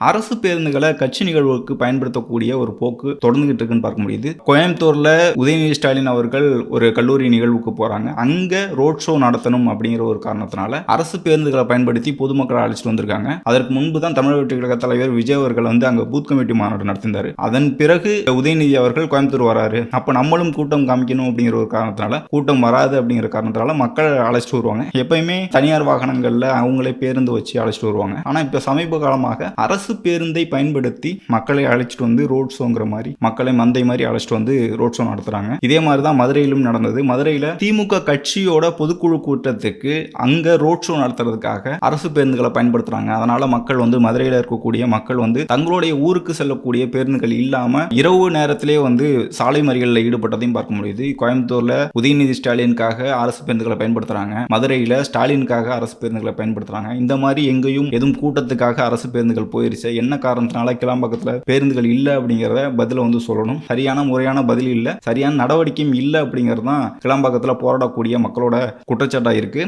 அரசு பேருந்துகளை கட்சி நிகழ்வுக்கு பயன்படுத்தக்கூடிய ஒரு போக்கு தொடர்ந்துகிட்டு இருக்குன்னு பார்க்க முடியுது. கோயம்புத்தூர்ல உதயநிதி ஸ்டாலின் அவர்கள் ஒரு கல்லூரி நிகழ்வுக்கு போறாங்க. அங்க ரோட் ஷோ நடத்தணும் அப்படிங்கிற ஒரு காரணத்தினால அரசு பேருந்துகளை பயன்படுத்தி பொதுமக்களை அழைச்சிட்டு வந்திருக்காங்க. அதற்கு முன்பு தான் தமிழக வெற்றி கழக தலைவர் விஜய் அவர்கள் அங்க பூத் கமிட்டி மாநாடு நடத்தினார். அதன் பிறகு உதயநிதி அவர்கள் கோயம்புத்தூர் வராரு. அப்ப நம்மளும் கூட்டம் காமிக்கணும் அப்படிங்கிற ஒரு காரணத்தினால, கூட்டம் வராது அப்படிங்கிற காரணத்தினால மக்கள் அழைச்சிட்டு வருவாங்க. எப்பயுமே தனியார் வாகனங்கள்ல அவங்களே பேருந்து வச்சு அழைச்சிட்டு வருவாங்க. ஆனா இப்ப சமீப காலமாக அரசு பேருந்தை பயன்படுத்தி மக்களை அழைச்சிட்டு வந்து ரோட் ஷோங்கிற மாதிரி மக்களை மந்தை மாதிரி அழைச்சிட்டு வந்து ரோட் ஷோ நடத்துறாங்க. இதே மாதிரி தான் மதுரையிலும் நடந்தது. மதுரையில திமுக கட்சியோட பொதுக்குழு கூட்டத்துக்கு அங்க ரோட் ஷோ நடத்துறதுக்காக அரசு பேருந்துகளை பயன்படுத்துறாங்க. அதனால மக்கள் மதுரையில இருக்கக்கூடிய மக்கள் தங்களுடைய ஊருக்கு செல்லக்கூடிய பேருந்துகள் இல்லாம இரவு நேரத்திலே சாலை மறியலில் ஈடுபட்டதையும் பார்க்க முடியுது. கோயம்புத்தூர்ல உதயநிதி ஸ்டாலினுக்காக அரசு பேருந்துகளை பயன்படுத்துறாங்க. மதுரையில ஸ்டாலினுக்காக அரசு பேருந்துகளை பயன்படுத்துறாங்க. இந்த மாதிரி எங்கேயும் எதுவும் கூட்டத்துக்காக அரசு பேருந்துகள் போயிருச்சு. என்ன காரணத்தினால கிளாம்பாக்கத்துல பேருந்துகள் இல்ல அப்படிங்கறத பதில சொல்லணும். சரியான முறையான பதில் இல்ல, சரியான நடவடிக்கையும் இல்ல அப்படிங்கிறது தான் கிளாம்பாக்கத்துல போராடக்கூடிய மக்களோட குற்றச்சாட்டா இருக்கு.